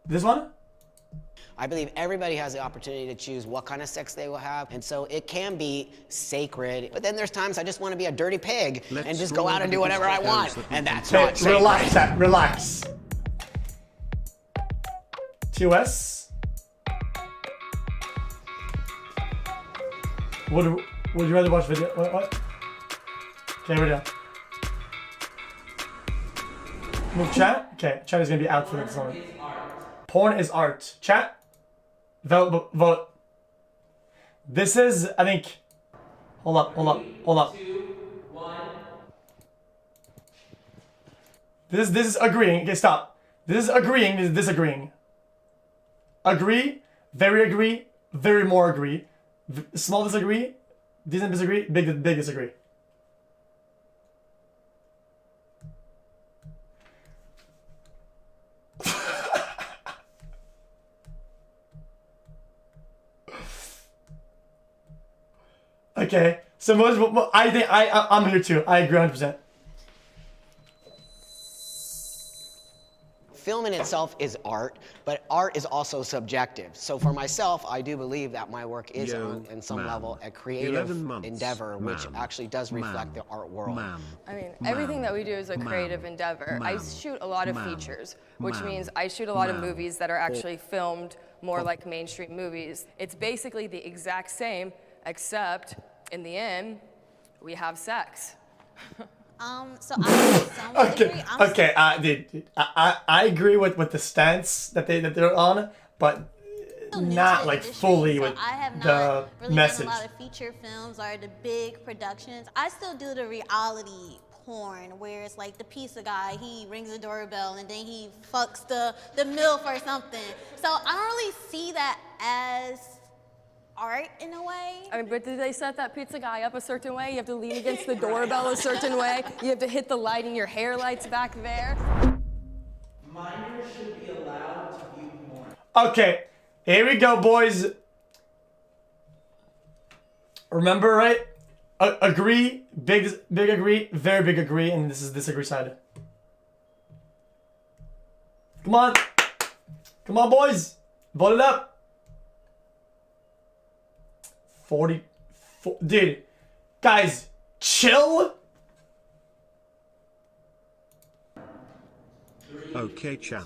This one? I believe everybody has the opportunity to choose what kind of sex they will have, and so it can be sacred. But then there's times I just want to be a dirty pig and just go out and do whatever I want, and that's not sacred. Relax, relax. TOS? Would you rather watch video? What? Okay, video. Move chat? Okay, chat is gonna be out for this moment. Porn is art. Chat? Vote. This is, I think. Hold up. 2, 1. This is agreeing. Okay, stop. This is agreeing. This is disagreeing. Agree. Very more agree. Small disagree. Decent disagree. Big disagree. Okay, so I think I'm here too. I agree 100%. Film in itself is art, but art is also subjective. So for myself, I do believe that my work is in some level a creative endeavor, which actually does reflect the art world. I mean, everything that we do is a creative endeavor. I shoot a lot of features, which means I shoot a lot of movies that are actually filmed more like mainstream movies. It's basically the exact same, except in the end, we have sex. So I agree. Dude, I agree with the stance that they're on, but not like fully with I have the not really message. done a lot of feature films or the big productions. I still do the reality porn where it's like the pizza guy, he rings the doorbell and then he fucks the MILF or something. So I don't really see that as art in a way. I mean, but did they set that pizza guy up a certain way? You have to lean against the doorbell a certain way. You have to hit the lighting, your hair lights back there. Minors should be allowed to view porn. Okay, here we go, boys. Remember, right? Agree, big agree, very big agree, and this is disagree side. Come on, boys, vote it up. 44, dude, guys, chill. Okay, Chan.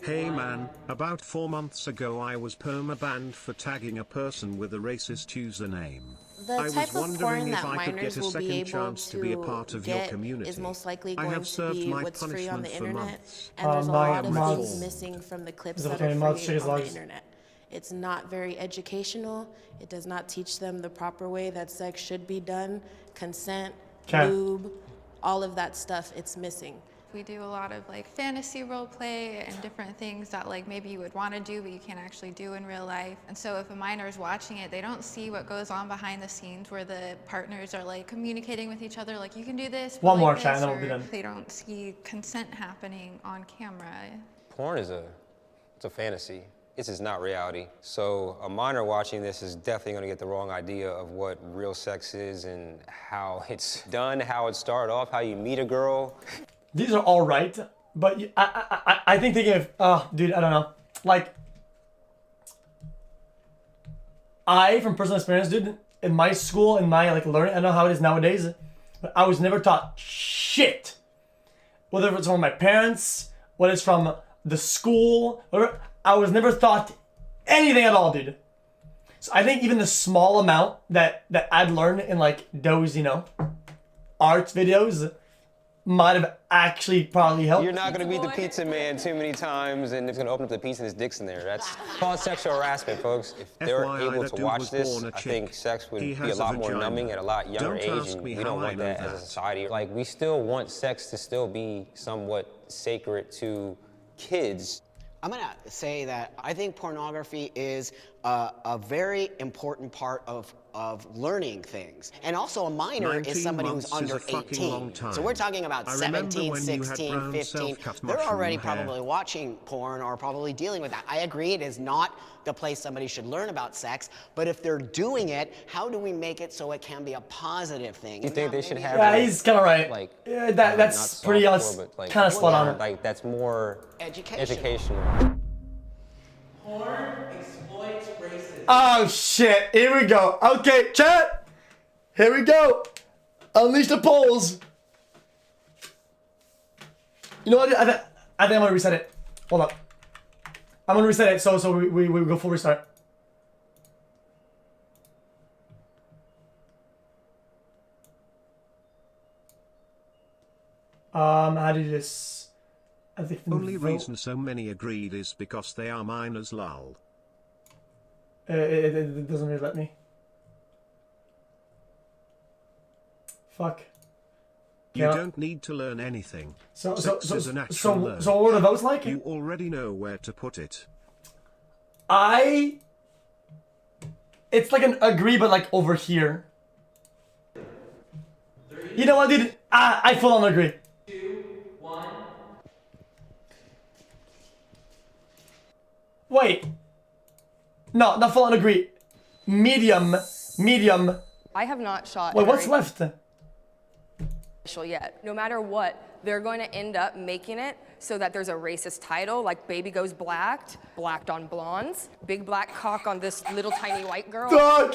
Hey man, about 4 months ago I was perma-banned for tagging a person with a racist username. I was wondering if I could get a second chance to be a part of your community. Is most likely I going have to served be my what's free on the punishment for internet, months. and there's a lot of mods. things missing from the clips Is it that okay, are mods, free check on his the logs? internet. It's not very educational. It does not teach them the proper way that sex should be done. Consent, lube, all of that stuff, it's missing. We do a lot of like fantasy role play and different things that like maybe you would want to do but you can't actually do in real life. And so if a minor is watching it, they don't see what goes on behind the scenes where the partners are like communicating with each other, like you can do this. One more like chat, this, and then we'll be or done. They don't see consent happening on camera. Porn is it's a fantasy. This is not reality. So a minor watching this is definitely going to get the wrong idea of what real sex is and how it's done, how it started off, how you meet a girl. These are all right, but I think thinking of, oh, dude, I don't know. Like, from personal experience, dude, in my school, in my like learning, I don't know how it is nowadays, but I was never taught shit. Whether it's from my parents, whether it's from the school, whatever, I was never taught anything at all, dude. So I think even the small amount that I'd learned in like those, you know, art videos might have actually probably helped. You're not going to meet the pizza man too many times and it's going to open up the pizza and his dick's in there. That's called sexual harassment, folks. If they're able to watch this, I think sex would be a lot more numbing at a lot younger age, and we don't want that as a society. Like, we still want sex to still be somewhat sacred to kids. I'm gonna say that I think pornography is a very important part of learning things. And also a minor is somebody who's under 18. So we're talking about 17, 16, 15. They're already probably watching porn or probably dealing with that. I agree it is not the place somebody should learn about sex, but if they're doing it, how do we make it so it can be a positive thing? You think they should have? Yeah, he's kind of right. Like, yeah, that's pretty kind of spot on. Like that's more educational. Porn exploits racism. Oh shit, here we go. Okay, chat. Here we go. Unleash the polls. You know what? I think I'm gonna reset it. Hold up. I'm gonna reset it so we go full restart. How do you do this? I think only reason so many agreed is because they are minors, lol. It doesn't really let me. Fuck. You don't need to learn anything. So what are those like? You already know where to put it. It's like an agree, but like over here. You know what, dude? I full on agree. 2, 1. Wait. No, not full on agree. Medium. I have not shot. Wait, what's left? Yet. No matter what, they're going to end up making it so that there's a racist title, like Baby Goes Blacked on blondes, big black cock on this little tiny white girl. Oh,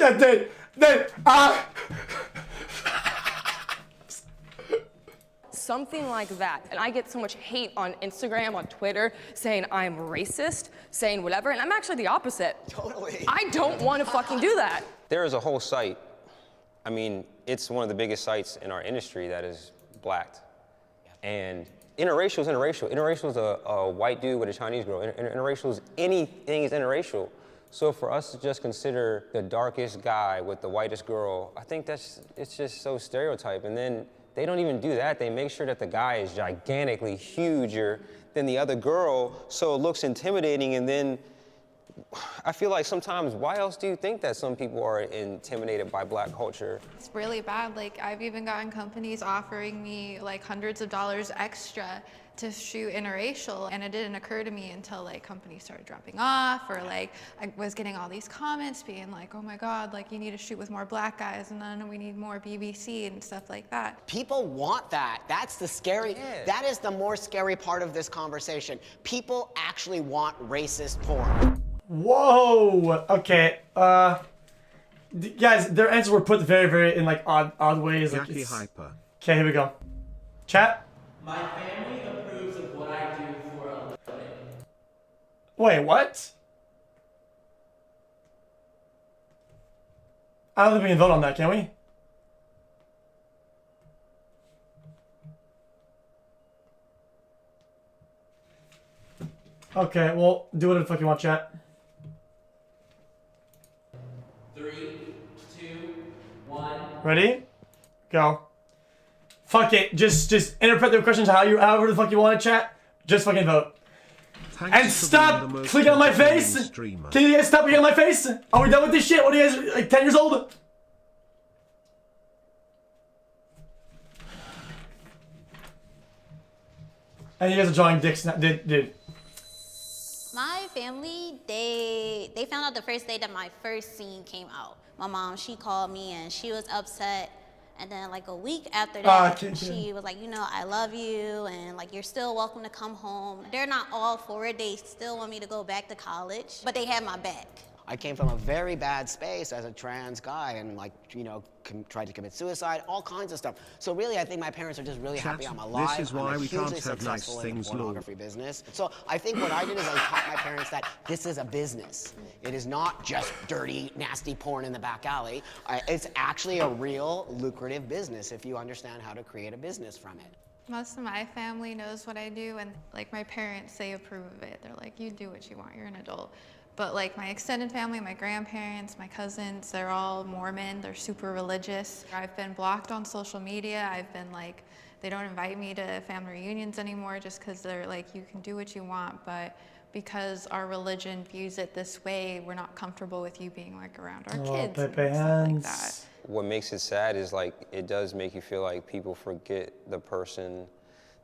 Something like that. And I get so much hate on Instagram, on Twitter, saying I'm racist, saying whatever, and I'm actually the opposite. Totally. I don't want to fucking do that. There is a whole site. I mean, it's one of the biggest sites in our industry that is blacked. And interracial is interracial. Interracial is a white dude with a Chinese girl. Interracial is anything is interracial. So for us to just consider the darkest guy with the whitest girl, I think it's just so stereotyped. And then they don't even do that. They make sure that the guy is gigantically huger than the other girl, so it looks intimidating. And then I feel like sometimes, why else do you think that some people are intimidated by black culture? It's really bad. Like, I've even gotten companies offering me like hundreds of dollars extra to shoot interracial, and it didn't occur to me until like companies started dropping off, or like I was getting all these comments being like, oh my God, like you need to shoot with more black guys, and then we need more BBC and stuff like that. People want that. That's the scary, that is the more scary part of this conversation. People actually want racist porn. Whoa. Okay. Guys, their answers were put very in like odd ways. Like hyper. Okay, here we go. Chat. My family approves of what I do for a living. Wait, what? I don't think we can vote on that, can we? Okay, well, do whatever the fuck you want, chat. 3, 2, 1. Ready? Go. Fuck it. Just interpret the questions however the fuck you want to chat. Just fucking vote. And stop clicking on my face. Can you guys stop clicking on my face? Are we done with this shit? What are you guys, like 10 years old? And you guys are drawing dicks now, dude. My family, they found out the first day that my first scene came out. My mom, she called me and she was upset. And then like a week after that, she was like, you know, I love you and like you're still welcome to come home. They're not all for it. They still want me to go back to college, but they have my back. I came from a very bad space as a trans guy and like, you know, tried to commit suicide, all kinds of stuff. So really, I think my parents are just really happy I'm alive. This is why we can't have nice in the things, pornography business. So I think what I did is I taught my parents that this is a business. It is not just dirty, nasty porn in the back alley. It's actually a real lucrative business if you understand how to create a business from it. Most of my family knows what I do, and like my parents, they approve of it. They're like, you do what you want, you're an adult. But like my extended family, my grandparents, my cousins, they're all Mormon, they're super religious. I've been blocked on social media. I've been like, they don't invite me to family reunions anymore just because they're like, you can do what you want, but because our religion views it this way, we're not comfortable with you being like around our kids and stuff like that. What makes it sad is like, it does make you feel like people forget the person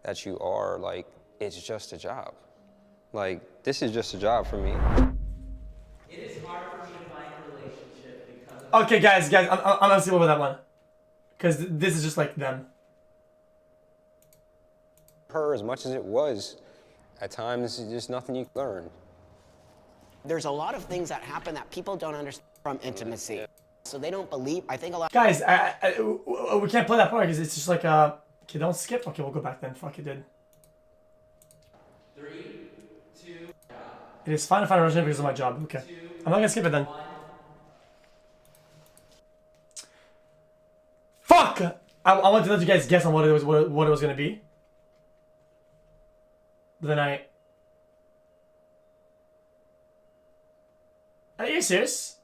that you are. Like, it's just a job. Like, this is just a job for me. It is hard for me to find a relationship because of... Okay, guys, I'm gonna skip over that one. Because this is just like them. Her, as much as it was, at times, there's just nothing you can learn. There's a lot of things that happen that people don't understand from intimacy. So they don't believe, I think a lot. Guys, we can't play that part because it's just like, okay, don't skip. Okay, we'll go back then. Fuck, it did. 3, 2, It is fine to find original because of my job. Okay. I'm not gonna skip it then. Fuck! I wanted to let you guys guess on what it was gonna be. But then Are you serious?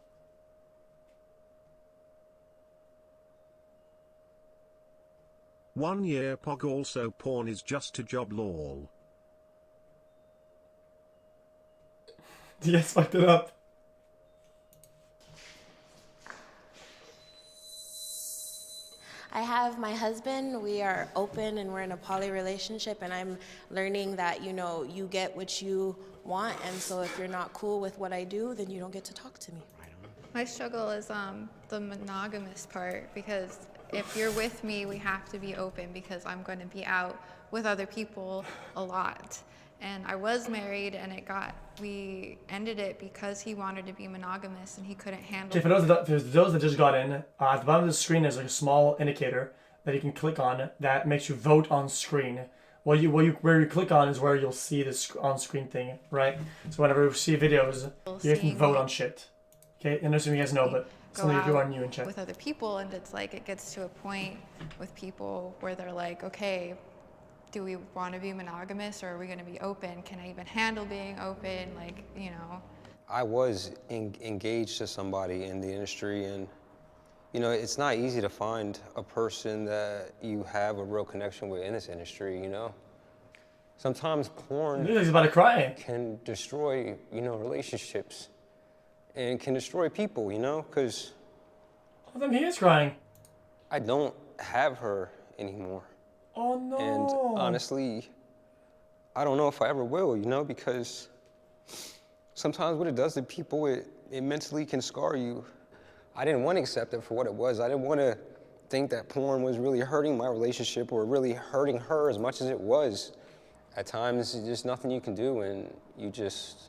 One year Pog also porn is just a job lol. You guys fucked it up. I have my husband, we are open and we're in a poly relationship, and I'm learning that, you know, you get what you want, and so if you're not cool with what I do, then you don't get to talk to me. My struggle is the monogamous part, because if you're with me, we have to be open because I'm going to be out with other people a lot. And I was married, and we ended it because he wanted to be monogamous and he couldn't handle it. Okay, for those that just got in, at the bottom of the screen there's like a small indicator that you can click on that makes you vote on screen. Where you click on is where you'll see this on-screen thing, right? So whenever you see videos, you can vote on shit. Okay, and there's some you guys know, but some of you are new in chat. With other people, and it's like it gets to a point with people where they're like, okay, do we want to be monogamous, or are we going to be open? Can I even handle being open? Like, you know. I was engaged to somebody in the industry, and you know, it's not easy to find a person that you have a real connection with in this industry, you know? Sometimes porn He's about to cry. can destroy, you know, relationships and can destroy people, you know? Because Oh, then he is crying. I don't have her anymore. Oh no. And honestly, I don't know if I ever will, you know, because sometimes what it does to people, it mentally can scar you. I didn't want to accept it for what it was. I didn't want to think that porn was really hurting my relationship or really hurting her as much as it was. At times, there's just nothing you can do, and you just,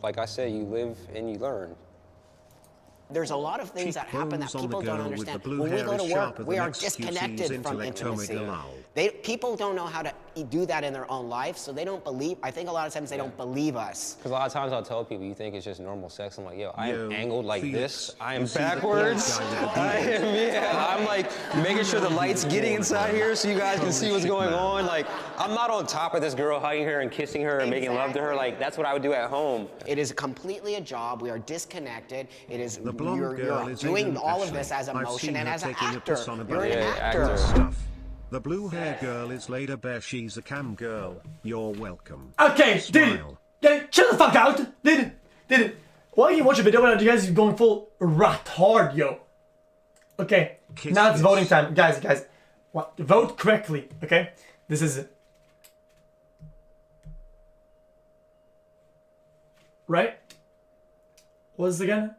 like I said, you live and you learn. There's a lot of things that happen that people don't understand. When we go to work, we are disconnected from intimacy. People don't know how to do that in their own life, so they don't believe. I think a lot of times they don't believe us. Because a lot of times I'll tell people, you think it's just normal sex. I'm like, yo, I am angled like this. I am backwards. I'm like making sure the light's getting inside here so you guys can see what's going on. Like, I'm not on top of this girl, hugging her and kissing her and making love to her. Like, that's what I would do at home. It is completely a job. We are disconnected. It is you're doing all of this as a motion and as an actor. You're an actor. The blue hair girl is Leda Bear. She's a cam girl. You're welcome. Okay, did it? Chill the fuck out. Did it? Why you watch a video when you guys are going full rat hard, yo? Okay, now it's voting time, guys. What? Vote correctly. Okay, this is it. Right? What is it again?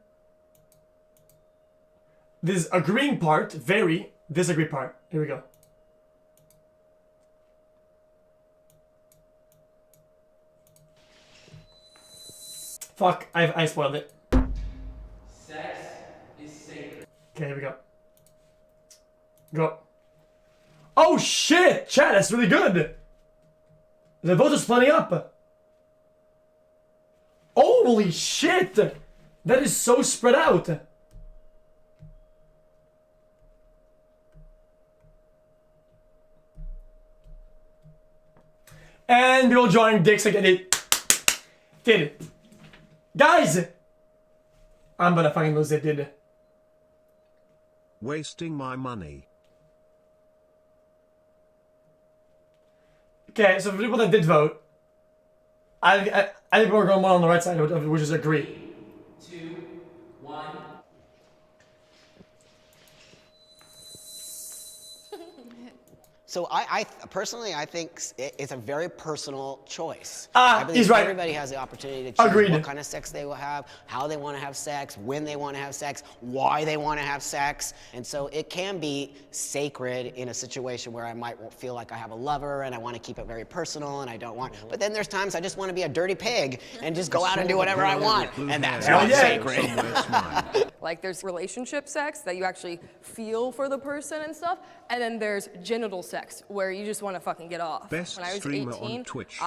This agreeing part, very disagree part. Here we go. Fuck, I spoiled it. Sex is sacred. Okay, here we go. Go. Oh shit! Chat, that's really good! The vote is plenty up. Holy shit! That is so spread out. And people join dicks again. Did it. Guys! I'm gonna fucking lose it, dude. Wasting my money. Okay, so for people that did vote, I think we're going more on the right side, which is agree. 3, 2, 1. So So I personally, I think it's a very personal choice. He's right. Everybody has the opportunity to choose Agreed. what kind of sex they will have, how they want to have sex, when they want to have sex, why they want to have sex. And so it can be sacred in a situation where I might feel like I have a lover and I want to keep it very personal and I don't want, but then there's times I just want to be a dirty pig and just go out and do whatever I want. And that's not sacred. Like there's relationship sex that you actually feel for the person and stuff, and then there's genital sex where you just want to fucking get off. Best when I was streamer 18, on Twitch.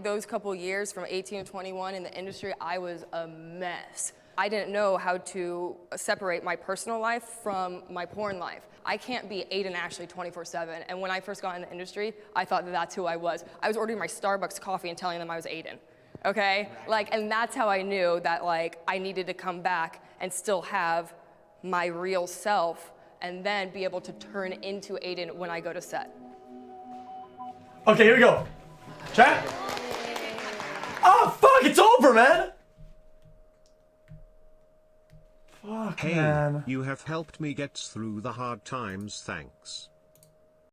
those couple years from 18 to 21 in the industry, I was a mess. I didn't know how to separate my personal life from my porn life. I can't be Aiden Ashley 24/7. And when I first got in the industry, I thought that that's who I was. I was ordering my Starbucks coffee and telling them I was Aiden. Okay? Like, and that's how I knew that like I needed to come back and still have my real self and then be able to turn into Aiden when I go to set. Okay, here we go. Chat. Oh, fuck, it's over, man. Fuck, Hey, man. you have helped me get through the hard times, thanks.